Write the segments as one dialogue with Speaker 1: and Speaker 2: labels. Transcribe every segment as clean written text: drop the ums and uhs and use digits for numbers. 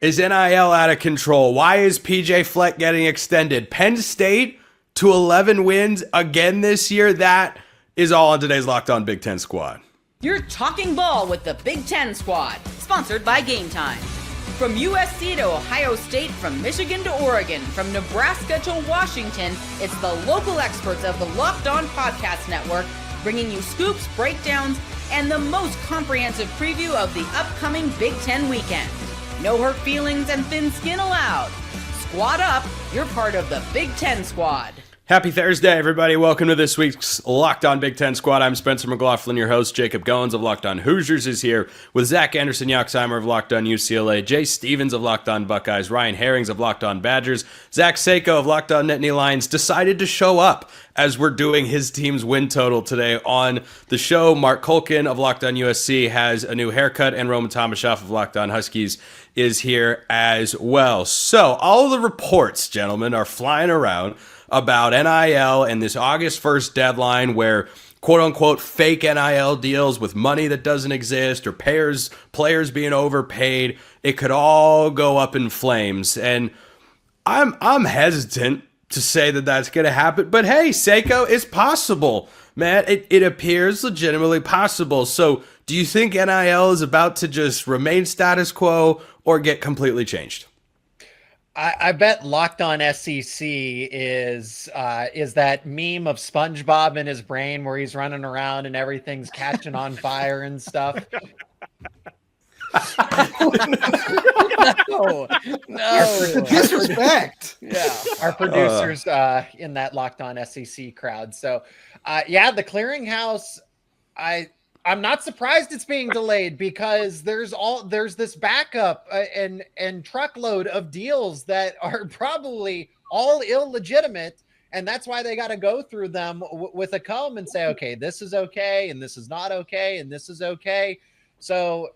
Speaker 1: Is NIL out of control? Why is PJ Fleck getting extended? Penn State to 11 wins again this year? That is all on today's Locked On Big Ten Squad.
Speaker 2: You're talking ball with the Big Ten Squad, sponsored by Game Time. From USC to Ohio State, from Michigan to Oregon, from Nebraska to Washington, it's the local experts of the Locked On Podcast Network bringing you scoops, breakdowns, and the most comprehensive preview of the upcoming Big Ten weekend. No hurt feelings and thin skin allowed. Squad up, you're part of the Big Ten Squad.
Speaker 1: Happy Thursday, everybody. Welcome to this week's Locked On Big Ten Squad. I'm Spencer McLaughlin, your host. Jacob Goins of Locked On Hoosiers is here with Zach Anderson-Yoxheimer of Locked On UCLA, Jay Stevens of Locked On Buckeyes, Ryan Herrings of Locked On Badgers, Zach Seiko of Locked On Nittany Lions decided to show up as we're doing his team's win total today on the show. Mark Kulkin of Locked On USC has a new haircut, and Roman Tomashoff of Locked On Huskies is here as well. So all the reports, gentlemen, are flying around about NIL and this August 1st deadline where quote-unquote fake NIL deals with money that doesn't exist or players being overpaid, it could all go up in flames. And I'm hesitant to say that that's going to happen. But hey, Seiko, it's possible, man. It appears legitimately possible. So do you think NIL is about to just remain status quo or get completely changed?
Speaker 3: I bet Locked On SEC is that meme of SpongeBob in his brain where he's running around and everything's catching on fire and stuff. No.
Speaker 4: Disrespect.
Speaker 3: Yeah, our producers in that Locked On SEC crowd. So, the clearinghouse, I'm not surprised it's being delayed because there's this backup and truckload of deals that are probably all illegitimate, and that's why they got to go through them with a comb and say, okay, this is okay, and this is not okay, and this is okay. So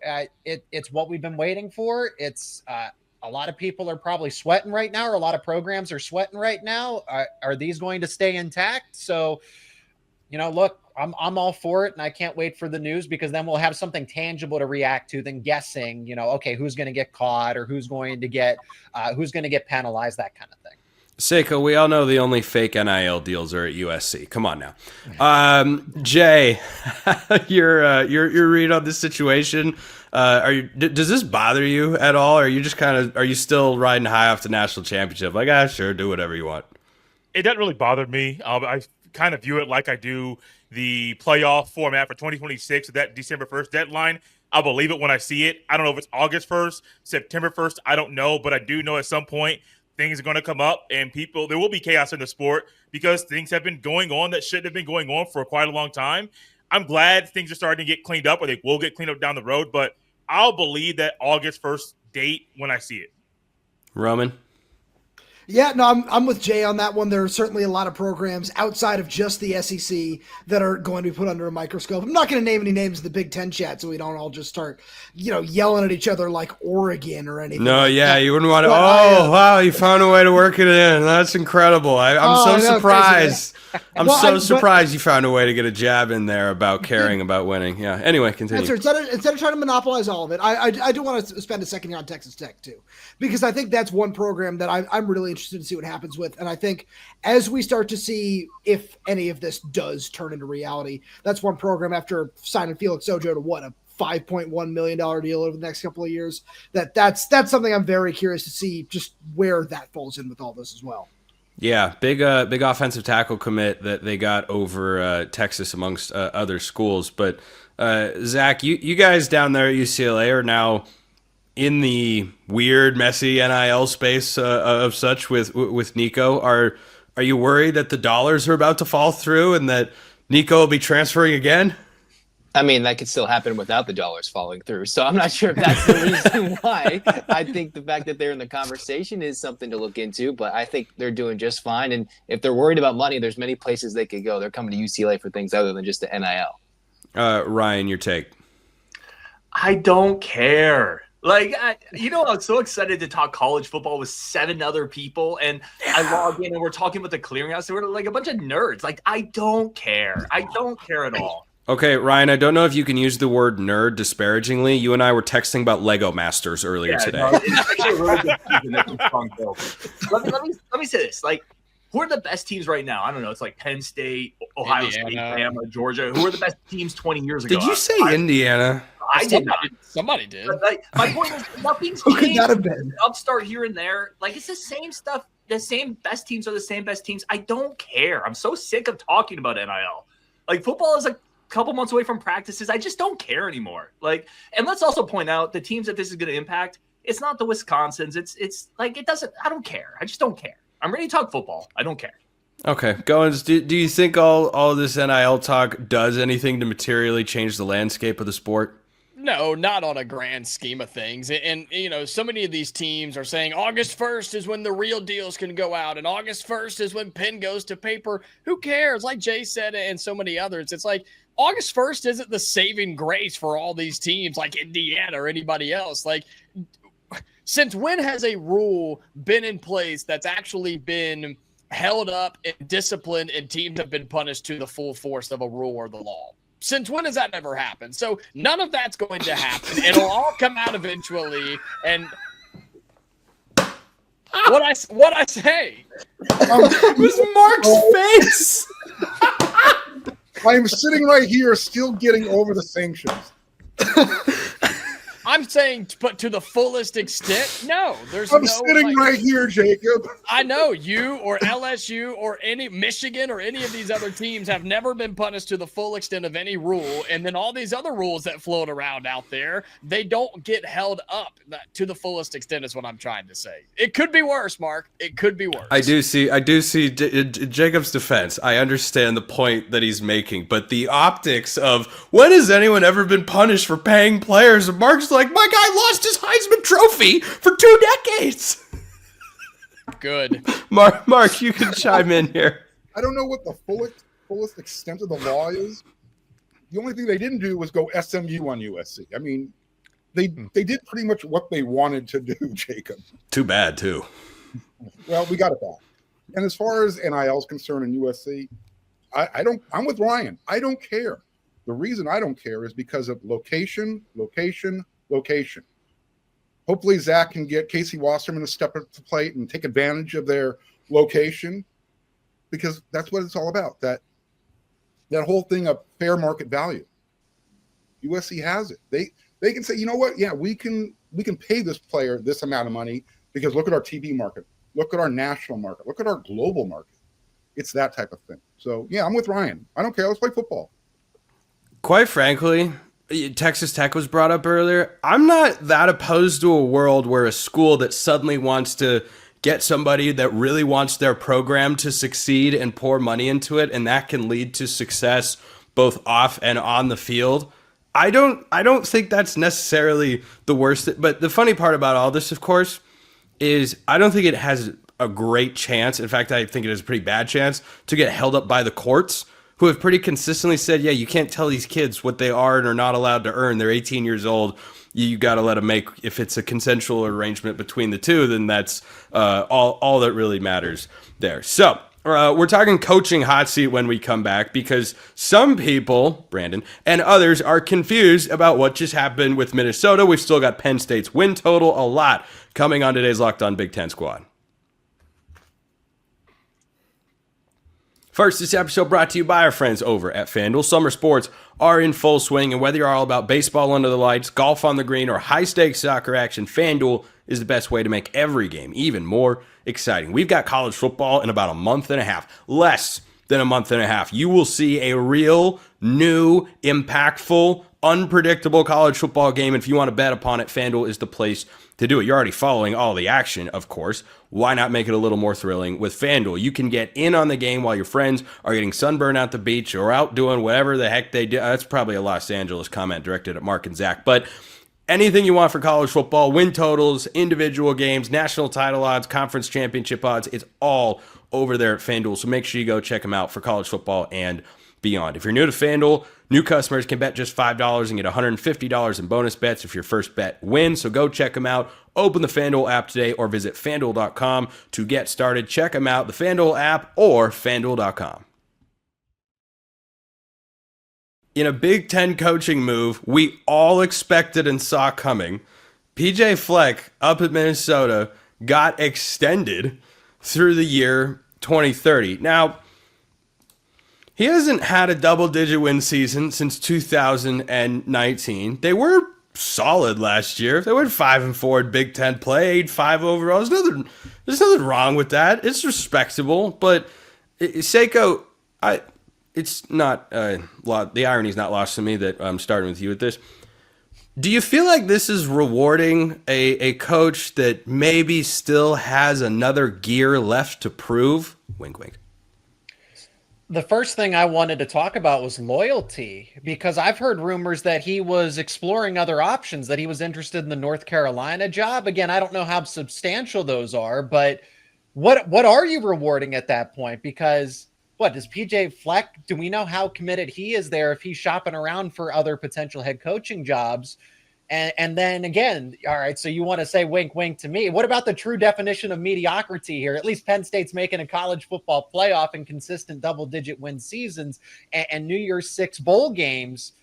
Speaker 3: it's what we've been waiting for. It's a lot of people are probably sweating right now, or a lot of programs are sweating right now. Are these going to stay intact? So, look, I'm all for it, and I can't wait for the news because then we'll have something tangible to react to than guessing, okay, who's going to get caught or who's going to get penalized, that kind of thing.
Speaker 1: Seiko, we all know the only fake NIL deals are at USC. Come on now. Jay, your read on this situation. Does this bother you at all? Or are you just are you still riding high off the national championship? Like, sure, do whatever you want.
Speaker 5: It doesn't really bother me. I kind of view it like I do the playoff format for 2026, that December 1st deadline. I'll believe it when I see it. I don't know if it's August 1st, September 1st. I don't know, but I do know at some point things are going to come up and there will be chaos in the sport because things have been going on that shouldn't have been going on for quite a long time. I'm glad things are starting to get cleaned up, or they will get cleaned up down the road, but I'll believe that August 1st date when I see it.
Speaker 1: Roman?
Speaker 4: Yeah, no, I'm with Jay on that one. There are certainly a lot of programs outside of just the SEC that are going to be put under a microscope. I'm not going to name any names in the Big Ten chat so we don't all just start, yelling at each other like Oregon or anything.
Speaker 1: No,
Speaker 4: like
Speaker 1: yeah,
Speaker 4: that.
Speaker 1: you wouldn't want to. Wow, you found a way to work it in. That's incredible. I'm so surprised. I'm surprised you found a way to get a jab in there about caring about winning. Yeah. Anyway, continue.
Speaker 4: Instead of trying to monopolize all of it, I do want to spend a second here on Texas Tech too, because I think that's one program that I'm really interested to see what happens with. And I think as we start to see if any of this does turn into reality, that's one program after signing Felix Ojo to a $5.1 million deal over the next couple of years. That's something I'm very curious to see just where that falls in with all this as well.
Speaker 1: Yeah, big offensive tackle commit that they got over Texas amongst other schools. But Zach, you guys down there at UCLA are now in the weird, messy NIL space of such with Nico. Are you worried that the dollars are about to fall through and that Nico will be transferring again?
Speaker 6: I mean, that could still happen without the dollars falling through. So I'm not sure if that's the reason why. I think the fact that they're in the conversation is something to look into, but I think they're doing just fine. And if they're worried about money, there's many places they could go. They're coming to UCLA for things other than just the NIL.
Speaker 1: Ryan, your take.
Speaker 7: I don't care. I was so excited to talk college football with 7 other people, and I log in and we're talking about the clearinghouse. And we're like a bunch of nerds. I don't care. I don't care at all.
Speaker 1: Okay, Ryan, I don't know if you can use the word nerd disparagingly. You and I were texting about Lego Masters earlier today.
Speaker 7: No, it's actually a really good season. That's a strong build. Let me say this. Like, who are the best teams right now? I don't know. It's like Penn State, Ohio State, Bama, Georgia. Who are the best teams 20 years ago?
Speaker 1: Did you say Indiana?
Speaker 7: I did not.
Speaker 3: Somebody did.
Speaker 7: But, like, my point is, nothing's
Speaker 4: Who could
Speaker 7: changed.
Speaker 4: that have been?
Speaker 7: Upstart here and there. Like, it's the same stuff. The same best teams are the same best teams. I don't care. I'm so sick of talking about NIL. Like, football is a couple months away from practices. I just don't care anymore. Like, and let's also point out the teams that this is going to impact. It's not the Wisconsins. It's like, it doesn't. I don't care. I just don't care. I'm ready to talk football. I don't care.
Speaker 1: Okay, Goins, do you think all this NIL talk does anything to materially change the landscape of the sport?
Speaker 8: No, not on a grand scheme of things. And, you know, so many of these teams are saying August 1st is when the real deals can go out, and August 1st is when pen goes to paper. Who cares? Like Jay said, and so many others, it's like August 1st isn't the saving grace for all these teams like Indiana or anybody else. Like, since when has a rule been in place that's actually been held up and disciplined and teams have been punished to the full force of a rule or the law? Since when has that ever happened? So none of that's going to happen. It'll all come out eventually. And what I say?
Speaker 1: It was Mark's face.
Speaker 9: I'm sitting right here still getting over the sanctions.
Speaker 8: I'm saying, but to the fullest extent, no.
Speaker 9: I'm sitting right here, Jacob.
Speaker 8: I know you or LSU or any Michigan or any of these other teams have never been punished to the full extent of any rule. And then all these other rules that float around out there, they don't get held up to the fullest extent is what I'm trying to say. It could be worse, Mark. It could be worse.
Speaker 1: I do see Jacob's defense. I understand the point that he's making, but the optics of when has anyone ever been punished for paying players? And Mark's like, my guy lost his Heisman Trophy for 2 decades.
Speaker 8: Good.
Speaker 1: Mark, you can chime in here.
Speaker 9: I don't know what the fullest extent of the law is. The only thing they didn't do was go SMU on USC. I mean, they did pretty much what they wanted to do, Jacob.
Speaker 1: Too bad, too.
Speaker 9: Well, we got it back. And as far as NIL is concerned in USC, I'm with Ryan. I don't care. The reason I don't care is because of location. Hopefully Zach can get Casey Wasserman to step up to the plate and take advantage of their location, because that's what it's all about. That whole thing of fair market value. USC has it. They can say, you know what? Yeah, we can pay this player this amount of money because look at our TV market, look at our national market, look at our global market. It's that type of thing. So yeah, I'm with Ryan. I don't care. Let's play football.
Speaker 1: Quite frankly, Texas Tech was brought up earlier. I'm not that opposed to a world where a school that suddenly wants to get somebody that really wants their program to succeed and pour money into it, and that can lead to success both off and on the field. I don't think that's necessarily the worst. But the funny part about all this, of course, is I don't think it has a great chance. In fact, I think it has a pretty bad chance to get held up by the courts, who have pretty consistently said, yeah, you can't tell these kids what they are and are not allowed to earn. They're 18 years old. You got to let them make, if it's a consensual arrangement between the two, then that's all that really matters there. So we're talking coaching hot seat when we come back, because some people, Brandon, and others are confused about what just happened with Minnesota. We've still got Penn State's win total, a lot coming on today's Locked On Big Ten Squad. First, this episode brought to you by our friends over at FanDuel. Summer sports are in full swing, and whether you're all about baseball under the lights, golf on the green, or high-stakes soccer action, FanDuel is the best way to make every game even more exciting. We've got college football in about a month and a half, less than a month and a half. You will see a real, new, impactful, unpredictable college football game, and if you want to bet upon it, FanDuel is the place to do it. You're already following all the action, of course. Why not make it a little more thrilling with FanDuel? You can get in on the game while your friends are getting sunburned at the beach or out doing whatever the heck they do. That's probably a Los Angeles comment directed at Mark and Zach. But anything you want for college football, win totals, individual games, national title odds, conference championship odds, it's all over there at FanDuel. So make sure you go check them out for college football and beyond. If you're new to FanDuel, new customers can bet just $5 and get $150 in bonus bets if your first bet wins. So go check them out. Open the FanDuel app today or visit FanDuel.com to get started. Check them out, the FanDuel app or FanDuel.com. in a Big Ten coaching move we all expected and saw coming, PJ Fleck up at Minnesota got extended through the year 2030. Now, he hasn't had a double-digit win season since 2019. They were solid last year. They went 5-4 in Big Ten play, 8-5 overall. There's nothing wrong with that. It's respectable, but Seiko, it's not the irony's not lost to me that I'm starting with you with this. Do you feel like this is rewarding a coach that maybe still has another gear left to prove? Wink, wink.
Speaker 3: The first thing I wanted to talk about was loyalty, because I've heard rumors that he was exploring other options, that he was interested in the North Carolina job. Again, I don't know how substantial those are, but what are you rewarding at that point? Because what does PJ Fleck, do we know how committed he is there if he's shopping around for other potential head coaching jobs? And then again, all right, so you want to say wink, wink to me. What about the true definition of mediocrity here? At least Penn State's making a college football playoff and consistent double-digit win seasons and New Year's Six bowl games.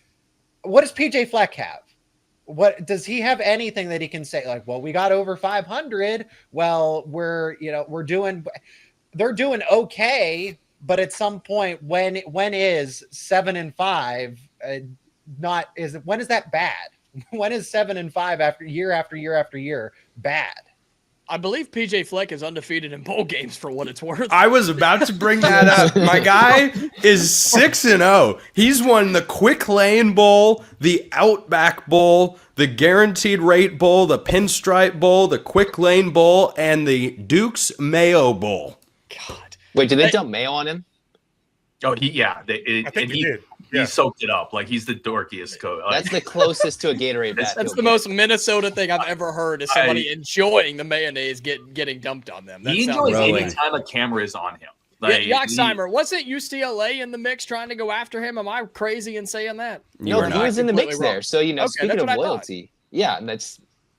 Speaker 3: What does PJ Fleck have? What does he have anything that he can say? Like, well, we got over 500. Well, they're doing okay, but at some point, when is 7-5 when is that bad? When is 7-5 after year bad?
Speaker 8: I believe PJ Fleck is undefeated in bowl games for what it's worth.
Speaker 1: I was about to bring that up. My guy is 6-0. He's won the Quick Lane Bowl, the Outback Bowl, the Guaranteed Rate Bowl, the Pinstripe Bowl, the Quick Lane Bowl, and the Duke's Mayo Bowl.
Speaker 8: God.
Speaker 6: Wait, did they dump mayo on him?
Speaker 7: Oh, I
Speaker 5: think he did. Yeah.
Speaker 7: He soaked it up. Like, he's the dorkiest coach.
Speaker 6: That's the closest to a Gatorade bat.
Speaker 8: That's the most Minnesota thing I've ever heard, is somebody enjoying the mayonnaise getting dumped on them.
Speaker 7: He enjoys any time a camera is on him. Like,
Speaker 8: Yoxheimer, wasn't UCLA in the mix trying to go after him? Am I crazy in saying that?
Speaker 6: No, he was in the mix there. So,
Speaker 8: Okay,
Speaker 6: speaking
Speaker 8: that's
Speaker 6: of
Speaker 8: what I
Speaker 6: loyalty, yeah,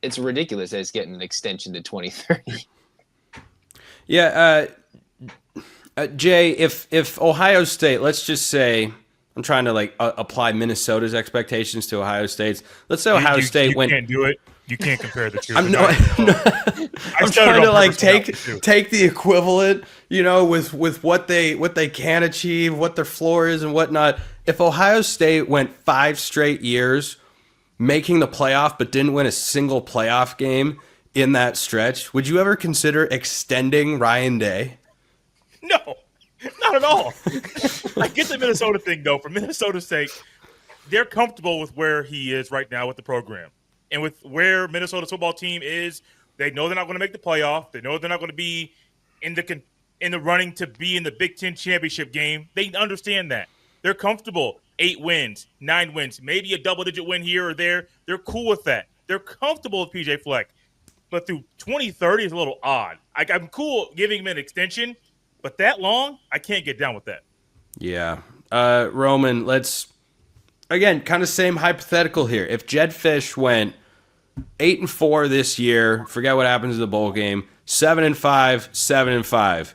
Speaker 6: it's ridiculous that it's getting an extension to 2030.
Speaker 1: Yeah, Jay, if Ohio State, let's just say, I'm trying to apply Minnesota's expectations to Ohio State's. Let's say Ohio State went.
Speaker 5: You can't do it. You can't compare the two.
Speaker 1: I'm trying to take the equivalent, with what they can achieve, what their floor is, and whatnot. If Ohio State went 5 straight years making the playoff but didn't win a single playoff game in that stretch, would you ever consider extending Ryan Day?
Speaker 5: No, not at all. I get the Minnesota thing, though. For Minnesota's sake, they're comfortable with where he is right now with the program. And with where Minnesota's football team is, they know they're not going to make the playoff. They know they're not going to be in the running to be in the Big Ten championship game. They understand that. They're comfortable. 8 wins, 9 wins, maybe a double-digit win here or there. They're cool with that. They're comfortable with PJ Fleck. But through 2030 is a little odd. I'm cool giving him an extension, but that long, I can't get down with that.
Speaker 1: Yeah. Roman, let's, again, kind of same hypothetical here. If Jed Fish went 8-4 this year, forget what happens in the bowl game, 7-5, 7-5.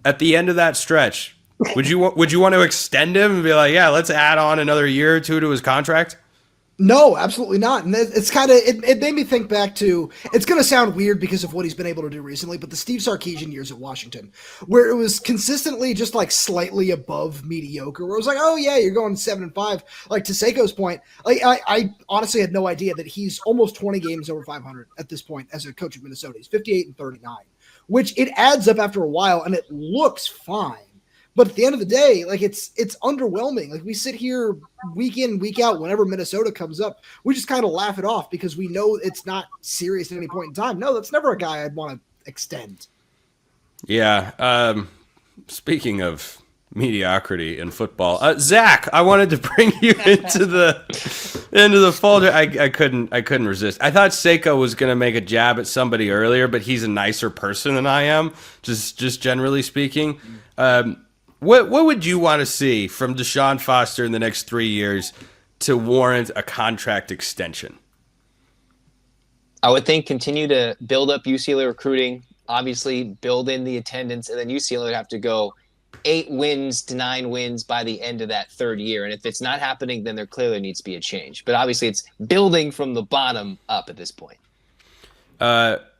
Speaker 1: At the end of that stretch, would you want to extend him and be like, yeah, let's add on another year or two to his contract?
Speaker 4: No, absolutely not. And it's kind of, it made me think back to, it's going to sound weird because of what he's been able to do recently, but the Steve Sarkisian years at Washington, where it was consistently just slightly above mediocre, where it was like, oh yeah, you're going 7-5. Like, to Seiko's point, I honestly had no idea that he's almost 20 games over 500 at this point as a coach of Minnesota. He's 58-39, which it adds up after a while and it looks fine. But at the end of the day, it's underwhelming. We sit here week in, week out, whenever Minnesota comes up, we just kind of laugh it off because we know it's not serious at any point in time. No, that's never a guy I'd want to extend.
Speaker 1: Yeah. Speaking of mediocrity in football, Zach, I wanted to bring you into the folder. I couldn't resist. I thought Seiko was going to make a jab at somebody earlier, but he's a nicer person than I am, just generally speaking. What would you want to see from Deshaun Foster in the next 3 years to warrant a contract extension?
Speaker 6: I would think continue to build up UCLA recruiting, obviously build in the attendance, and then UCLA would have to go 8 wins to 9 wins by the end of that third year. And if it's not happening, then there clearly needs to be a change. But obviously it's building from the bottom up at this point.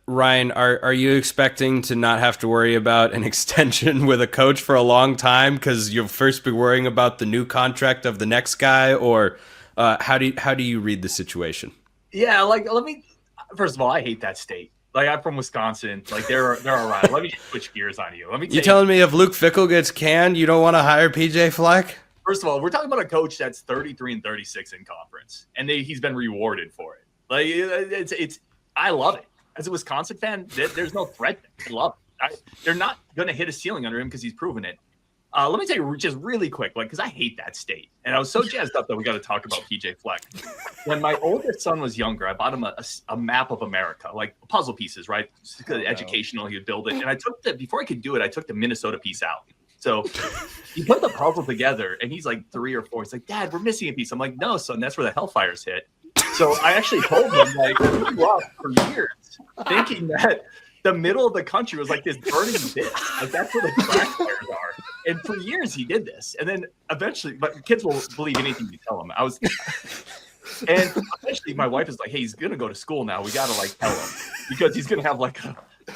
Speaker 1: Ryan, are you expecting to not have to worry about an extension with a coach for a long time because you'll first be worrying about the new contract of the next guy, or how do you read the situation?
Speaker 7: Yeah, like first of all, I hate that state. Like, I'm from Wisconsin. Like, they're all right. Let me just switch gears on you.
Speaker 1: You telling me if Luke Fickell gets canned, you don't want to hire PJ Fleck?
Speaker 7: First of all, we're talking about a coach that's 33-36 in conference, and he's been rewarded for it. Like, it's I love it. As a Wisconsin fan, there's no threat. I love it. They're not going to hit a ceiling under him because he's proven it. Let me tell you just really quick, because I hate that state. And I was so jazzed up that we got to talk about PJ Fleck. When my oldest son was younger, I bought him a map of America, like puzzle pieces, right? Educational, he would build it. And I took before I could do it, I took the Minnesota piece out. So he put the puzzle together, and he's like 3 or 4. He's like, Dad, we're missing a piece. I'm like, no, son, that's where the Hellfires hit. So I actually told him, like, we grew up for years thinking that the middle of the country was like this burning abyss. Like, that's where the crack fires are. And for years he did this. And then eventually, but kids will believe anything you tell them. And eventually my wife is like, hey, he's going to go to school now. We got to like tell him because he's going to have like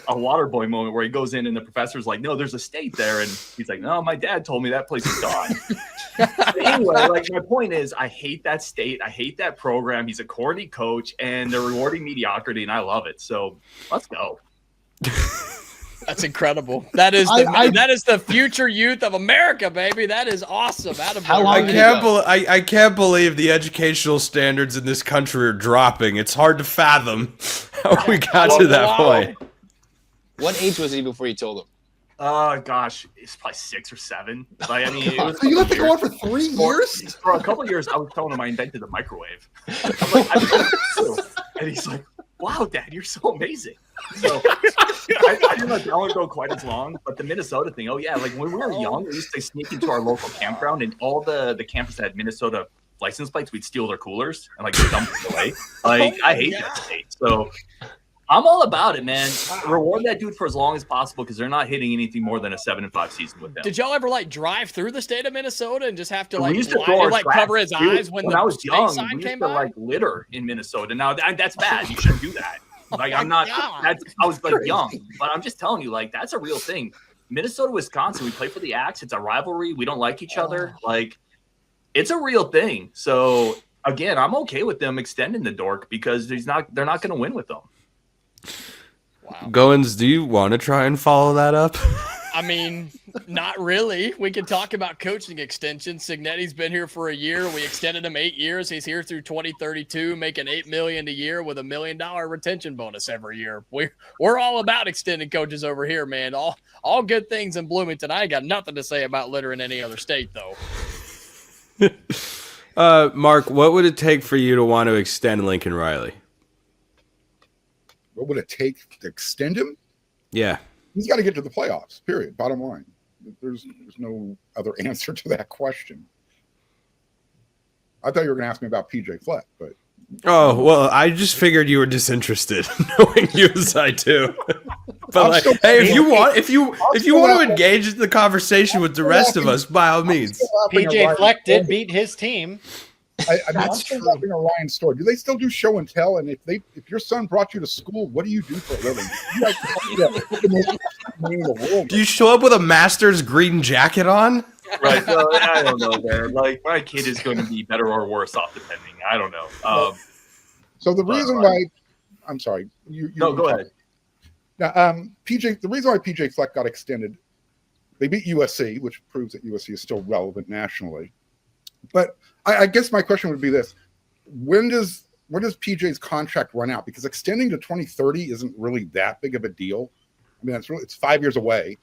Speaker 7: a water boy moment where he goes in and the professor's like, no, there's a state there. And he's like, no, my dad told me that place is gone. Anyway, like my point is I hate that state. I hate that program. He's a corny coach and they're rewarding mediocrity and I love it. So let's go.
Speaker 8: That's incredible. That is the future youth of America, baby. That is awesome.
Speaker 1: I can't believe the educational standards in this country are dropping. It's hard to fathom how we got to that point.
Speaker 6: What age was he before you told him?
Speaker 7: Gosh, it's probably 6 or 7. Like, I mean,
Speaker 4: so you let it go on for 3 years?
Speaker 7: For a couple of years, I was telling him I invented the microwave. I'm like, I told him too. And he's like, wow, Dad, you're so amazing. So I didn't let that one go quite as long, but the Minnesota thing, like when we were young, we used to sneak into our local campground and all the campers that had Minnesota license plates, we'd steal their coolers and like dump them away. Like, I hate that state. So I'm all about it, man. Reward that dude for as long as possible because they're not hitting anything more than a 7-5 season with them.
Speaker 8: Did y'all ever like drive through the state of Minnesota and just have to
Speaker 7: we used to
Speaker 8: cover his eyes when
Speaker 7: I was young?
Speaker 8: sign
Speaker 7: We
Speaker 8: came
Speaker 7: used to
Speaker 8: by?
Speaker 7: like litter in Minnesota. Now that's bad. You shouldn't do that. Like I'm not. I was like young, but I'm just telling you, like that's a real thing. Minnesota, Wisconsin, we play for the Axe. It's a rivalry. We don't like each other. Like it's a real thing. So again, I'm okay with them extending the dork because they're not going to win with them.
Speaker 8: Wow.
Speaker 1: Goins, do you want to try and follow that up?
Speaker 8: I mean, not really. We can talk about coaching extensions. Signetti's been here for a year. We extended him 8 years. He's here through 2032, making $8 million a year with $1 million retention bonus every year. We're all about extending coaches over here, man. All good things in Bloomington. I ain't got nothing to say about litter in any other state, though.
Speaker 1: Mark, what would it take for you to want to extend Lincoln Riley?
Speaker 9: What would it take to extend him?
Speaker 1: Yeah.
Speaker 9: He's got to get to the playoffs, period. Bottom line. There's no other answer to that question. I thought you were going to ask me about PJ Fleck, but.
Speaker 1: Oh, well, I just figured you were disinterested, knowing you as I do. But like, hey, if you want to engage the conversation with the rest of us, by all means.
Speaker 3: PJ Fleck did beat his team.
Speaker 9: I'm still laughing at Ryan's story. Do they still do show and tell? And if your son brought you to school, what do you do for a living?
Speaker 1: Do you show up with a master's green jacket on?
Speaker 7: Right. So, I don't know, man. Like my kid is going to be better or worse off depending. I don't know.
Speaker 9: So the reason why, I'm sorry.
Speaker 7: No, go ahead.
Speaker 9: Now, PJ, the reason why PJ Fleck got extended, they beat USC, which proves that USC is still relevant nationally. But I guess my question would be this: when does PJ's contract run out? Because extending to 2030 isn't really that big of a deal. I mean, it's 5 years away,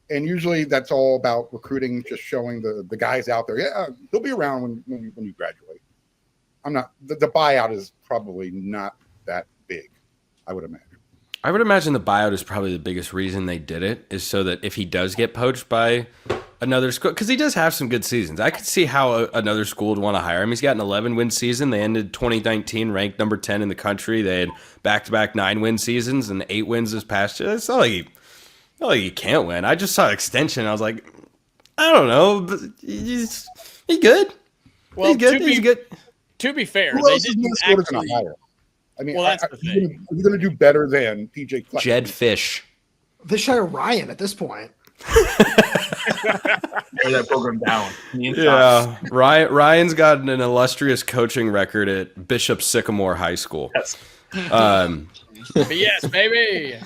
Speaker 9: and usually that's all about recruiting, just showing the guys out there. Yeah, he'll be around when you graduate. The buyout is probably not that big, I would imagine.
Speaker 1: I would imagine the buyout is probably the biggest reason they did it, is so that if he does get poached by another school, because he does have some good seasons. I could see how another school would want to hire him. He's got an 11-win season. They ended 2019 ranked number 10 in the country. They had back-to-back 9-win seasons and 8 wins this past year. It's not like he can't win. I just saw extension. I was like, I don't know, but he's good.
Speaker 8: Well,
Speaker 1: he's good. He's good.
Speaker 8: To be fair,
Speaker 9: Who
Speaker 8: they
Speaker 9: else is
Speaker 8: didn't
Speaker 9: Minnesota going
Speaker 8: actually.
Speaker 9: to hire? I mean,
Speaker 8: Well, that's the thing.
Speaker 9: Are you going to do better than PJ Fleck?
Speaker 1: Jed Fish.
Speaker 4: They should hire Ryan at this point.
Speaker 7: Tear that program down.
Speaker 1: Yeah, Ryan's got an illustrious coaching record at Bishop Sycamore High School.
Speaker 7: Yes.
Speaker 8: But yes, baby.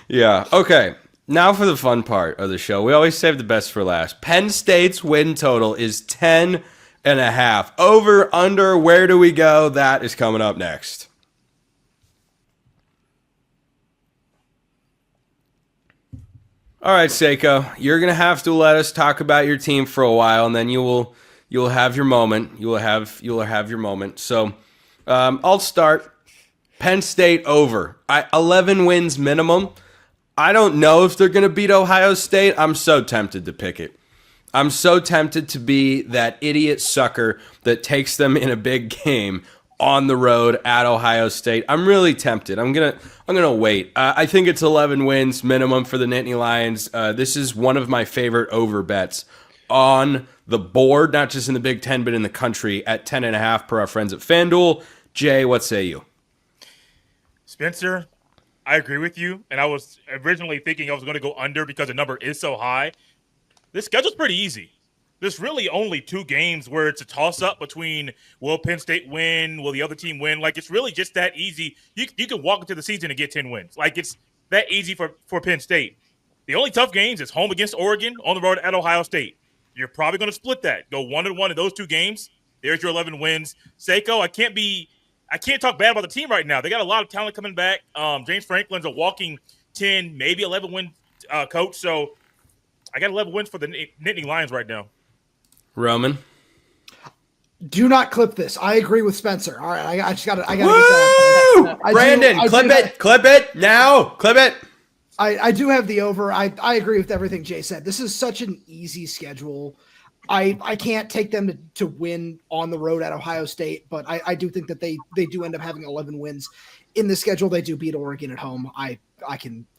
Speaker 1: Yeah. Okay. Now for the fun part of the show. We always save the best for last. Penn State's win total is 10.5. Over, under, where do we go? That is coming up next. All right, Seiko, you're gonna have to let us talk about your team for a while, and then you'll have your moment. You will have your moment. So, I'll start. Penn State over. 11 wins minimum. I don't know if they're gonna beat Ohio State. I'm so tempted to pick it. I'm so tempted to be that idiot sucker that takes them in a big game on the road at Ohio State. I'm really tempted. I'm gonna wait. I think it's 11 wins minimum for the Nittany Lions. This is one of my favorite over bets on the board, not just in the Big Ten, but in the country at 10.5 per our friends at FanDuel. Jay, what say you?
Speaker 5: Spencer, I agree with you. And I was originally thinking I was going to go under because the number is so high. This schedule's pretty easy. There's really only 2 games where it's a toss-up between will Penn State win, will the other team win. Like, it's really just that easy. You can walk into the season and get 10 wins. Like, it's that easy for Penn State. The only tough games is home against Oregon, on the road at Ohio State. You're probably going to split that. Go 1-1 in those 2 games. There's your 11 wins. Seiko, I can't talk bad about the team right now. They got a lot of talent coming back. James Franklin's a walking 10, maybe 11-win coach. So I got 11 wins for the Nittany Lions right now.
Speaker 1: Roman?
Speaker 4: Do not clip this. I agree with Spencer. All right, I just got to get
Speaker 1: that. Brandon, clip it now. Clip it.
Speaker 4: I do have the over. I agree with everything Jay said. This is such an easy schedule. I can't take them to win on the road at Ohio State, but I do think that they do end up having 11 wins in the schedule. They do beat Oregon at home.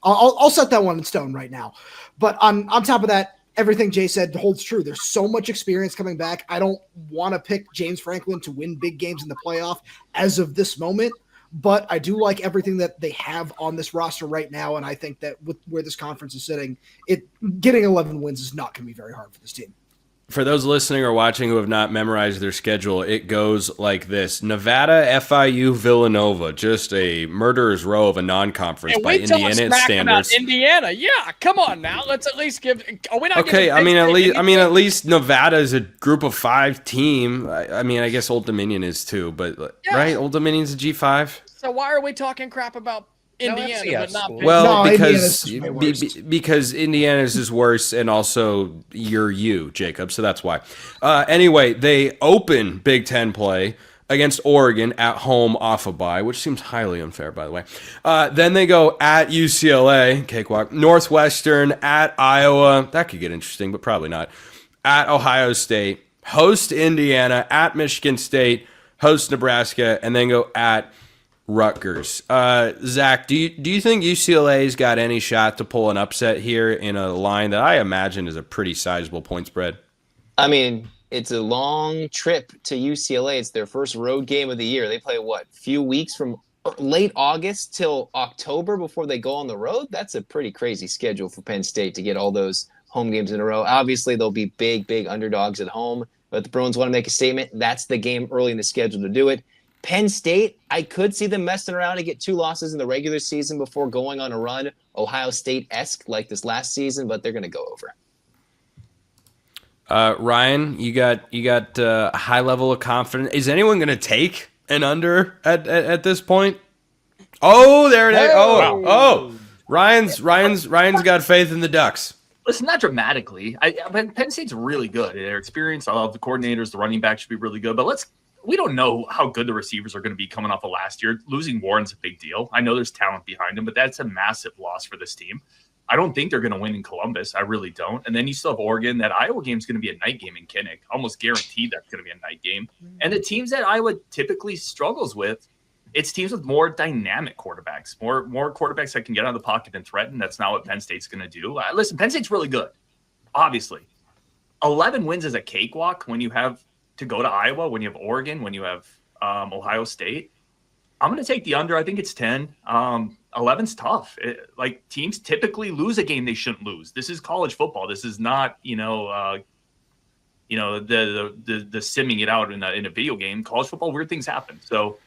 Speaker 4: I'll set that one in stone right now. But on top of that, everything Jay said holds true. There's so much experience coming back. I don't want to pick James Franklin to win big games in the playoff as of this moment, but I do like everything that they have on this roster right now. And I think that with where this conference is sitting, getting 11 wins is not going to be very hard for this team.
Speaker 1: For those listening or watching who have not memorized their schedule, it goes like this. Nevada, FIU, Villanova, just a murderer's row of a non-conference by Indiana standards.
Speaker 8: Indiana, yeah, come on now. Let's at least give. Are we not?
Speaker 1: Okay, at least Nevada is a group of 5 team. I guess Old Dominion is too, but yeah. Right, Old Dominion's a G5.
Speaker 8: So why are we talking crap about Indiana, but not?
Speaker 1: Well, because Indiana's is worse, and also you're you, Jacob. So that's why. Anyway, they open Big Ten play against Oregon at home off a bye, which seems highly unfair, by the way. Then they go at UCLA, cakewalk. Northwestern at Iowa. That could get interesting, but probably not. At Ohio State, host Indiana, at Michigan State, host Nebraska, and then go at Rutgers. Zach, do you think UCLA's got any shot to pull an upset here in a line that I imagine is a pretty sizable point spread?
Speaker 6: I mean, it's a long trip to UCLA. It's their first road game of the year. They play few weeks from late August till October before they go on the road? That's a pretty crazy schedule for Penn State to get all those home games in a row. Obviously, they'll be big underdogs at home, but the Bruins want to make a statement. That's the game early in the schedule to do it. Penn State, I could see them messing around and get 2 losses in the regular season before going on a run, Ohio State-esque like this last season, but they're going to go over.
Speaker 1: Ryan, you got a high level of confidence. Is anyone going to take an under at this point? Oh, there it is. Oh, Ryan's got faith in the Ducks.
Speaker 7: Listen, not dramatically. Penn State's really good. Their experience, I love the coordinators, the running back should be really good, but we don't know how good the receivers are going to be coming off of last year. Losing Warren's a big deal. I know there's talent behind him, but that's a massive loss for this team. I don't think they're going to win in Columbus. I really don't. And then you still have Oregon. That Iowa game is going to be a night game in Kinnick. Almost guaranteed that's going to be a night game. And the teams that Iowa typically struggles with, it's teams with more dynamic quarterbacks, more quarterbacks that can get out of the pocket and threaten. That's not what Penn State's going to do. Listen, Penn State's really good, obviously. 11 wins is a cakewalk when you have to go to Iowa, when you have Oregon, when you have Ohio State. I'm going to take the under. I think it's 10. 11's tough. Teams typically lose a game they shouldn't lose. This is college football. This is not, the simming it out in a video game. College football, weird things happen. So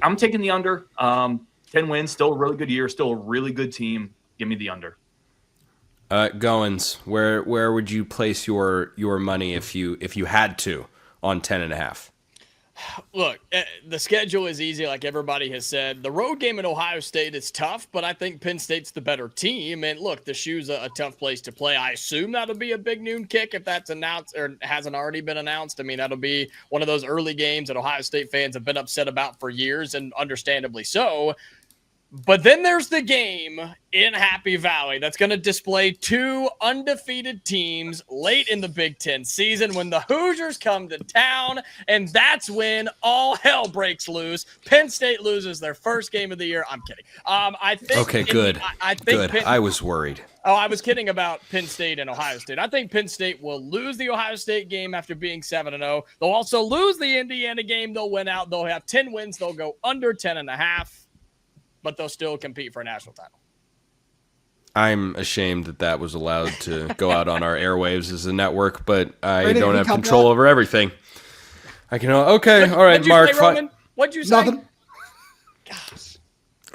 Speaker 7: I'm taking the under. 10 wins, still a really good year, still a really good team. Give me the under.
Speaker 1: Goins, where would you place your money if you had to on 10.5?
Speaker 8: Look, the schedule is easy, like everybody has said. The road game at Ohio State is tough, but I think Penn State's the better team. And look, the Shoe's a tough place to play. I assume that'll be a big noon kick if that's announced or hasn't already been announced. I mean, that'll be one of those early games that Ohio State fans have been upset about for years, and understandably so. But then there's the game in Happy Valley that's going to display two undefeated teams late in the Big Ten season when the Hoosiers come to town, and that's when all hell breaks loose. Penn State loses their first game of the year. I'm kidding. I think.
Speaker 1: Okay, good.
Speaker 8: I think
Speaker 1: good. I was worried.
Speaker 8: Oh, I was kidding about Penn State and Ohio State. I think Penn State will lose the Ohio State game after being 7-0. They'll also lose the Indiana game. They'll win out. They'll have 10 wins. They'll go under 10.5. But they'll still compete for a national title.
Speaker 1: I'm ashamed that was allowed to go out on our airwaves as a network, but I don't have control over everything. I can. Okay, all right, Mark.
Speaker 8: What'd you say?
Speaker 4: Nothing.
Speaker 8: Gosh.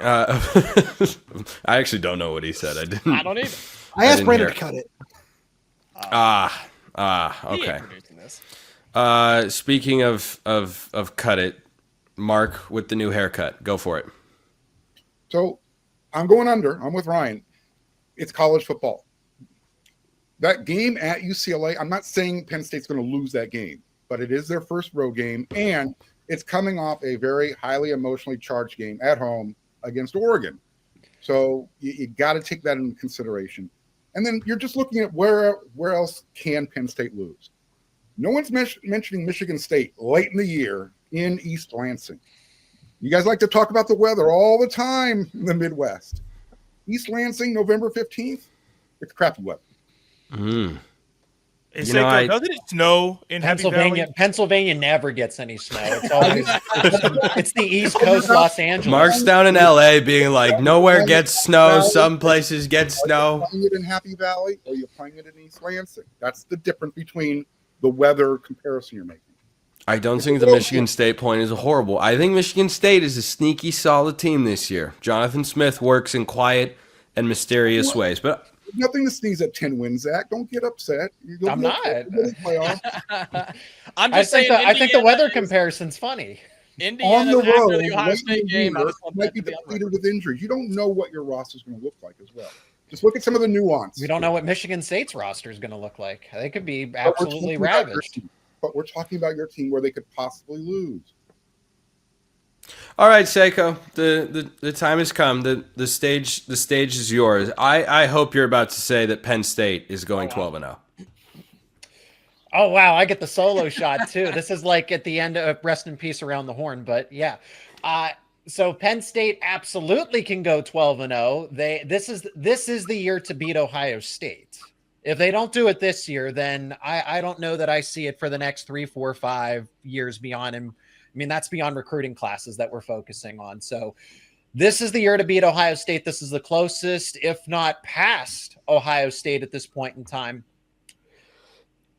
Speaker 1: I actually don't know what he said. I didn't.
Speaker 8: I don't either.
Speaker 4: I asked Brandon to cut it.
Speaker 1: Okay.
Speaker 8: This.
Speaker 1: Speaking of cut it, Mark with the new haircut. Go for it.
Speaker 9: So I'm going under. I'm with Ryan. It's college football. That game at UCLA, I'm not saying Penn State's going to lose that game, but it is their first road game, and it's coming off a very highly emotionally charged game at home against Oregon. So you got to take that into consideration. And then you're just looking at where else can Penn State lose. No one's mentioning Michigan State late in the year in East Lansing. You guys like to talk about the weather all the time in the Midwest. East Lansing, November 15th, it's crappy weather.
Speaker 5: Doesn't it snow in Happy Valley?
Speaker 3: Pennsylvania never gets any snow. It's always it's the East Coast, Los Angeles.
Speaker 1: Mark's down in LA being like, nowhere gets snow. Some places get snow.
Speaker 9: Are you playing it in Happy Valley or are you playing it in East Lansing? That's the difference between the weather comparison you're making.
Speaker 1: I don't think the Michigan State point is horrible. I think Michigan State is a sneaky, solid team this year. Jonathan Smith works in quiet and mysterious ways. But
Speaker 9: nothing to sneeze at 10 wins, Zach. Don't get upset.
Speaker 3: I'm not.
Speaker 8: I'm just saying.
Speaker 3: I think the weather comparison's funny.
Speaker 8: Indiana
Speaker 9: on the road,
Speaker 8: the Ohio State game
Speaker 9: might be depleted with injuries. You don't know what your roster is going to look like as well. Just look at some of the nuance.
Speaker 3: We don't know what Michigan State's roster is going to look like. They could be absolutely ravaged.
Speaker 9: But we're talking about your team where they could possibly lose.
Speaker 1: all right, Seiko, the time has come. The stage is yours. I hope you're about to say that Penn State is going 12-0.
Speaker 3: Oh, wow. I get the solo shot, too. This is like at the end of Rest in Peace Around the Horn. But, yeah. So Penn State absolutely can go 12-0. This is the year to beat Ohio State. If they don't do it this year, then I don't know that I see it for the next 3, 4, 5 years beyond. And I mean, that's beyond recruiting classes that we're focusing on. So this is the year to beat Ohio State. This is the closest, if not past Ohio State at this point in time.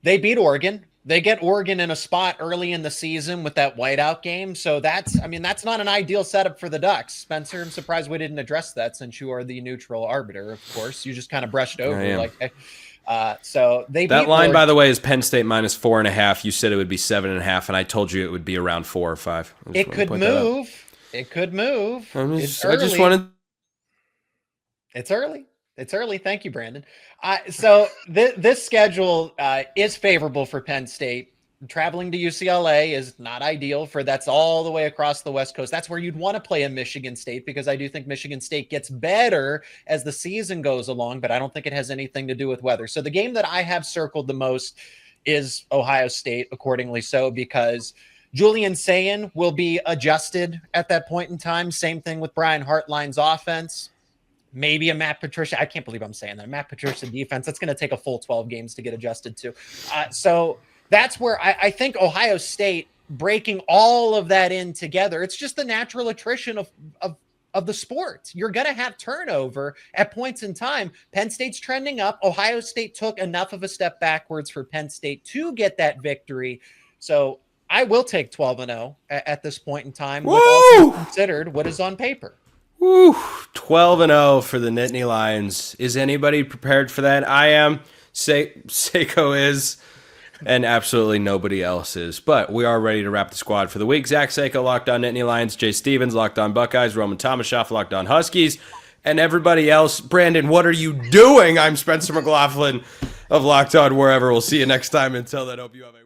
Speaker 3: They beat Oregon. They get Oregon in a spot early in the season with that whiteout game. So that's not an ideal setup for the Ducks. Spencer, I'm surprised we didn't address that since you are the neutral arbiter, of course. You just kind of brushed over so they
Speaker 1: that
Speaker 3: beat
Speaker 1: line,
Speaker 3: Oregon.
Speaker 1: by the way, is Penn State minus 4.5. You said it would be 7.5, and I told you it would be around 4 or 5.
Speaker 3: It could move. It could move.
Speaker 1: I just wanted.
Speaker 3: It's early. It's early. Thank you, Brandon. So this schedule is favorable for Penn State. Traveling to UCLA is not ideal that's all the way across the West Coast. That's where you'd want to play in Michigan State, because I do think Michigan State gets better as the season goes along, but I don't think it has anything to do with weather. So the game that I have circled the most is Ohio State, accordingly so, because Julian Sayin will be adjusted at that point in time. Same thing with Brian Hartline's offense. maybe a Matt Patricia. I can't believe I'm saying that. Matt Patricia defense, that's going to take a full 12 games to get adjusted to. So that's where I think Ohio State breaking all of that in together, it's just the natural attrition of the sport. You're going to have turnover at points in time. Penn State's trending up. Ohio State took enough of a step backwards for Penn State to get that victory. So I will take 12-0 at this point in time. With all considered, what is on paper.
Speaker 1: Woo! 12-0 for the Nittany Lions. Is anybody prepared for that? I am. Seiko is. And absolutely nobody else is. But we are ready to wrap the squad for the week. Zach Seiko, Locked On Nittany Lions. Jay Stevens, Locked On Buckeyes. Roman Tomashoff, Locked On Huskies. And everybody else. Brandon, what are you doing? I'm Spencer McLaughlin of Locked On Wherever. We'll see you next time. Until then, hope you have a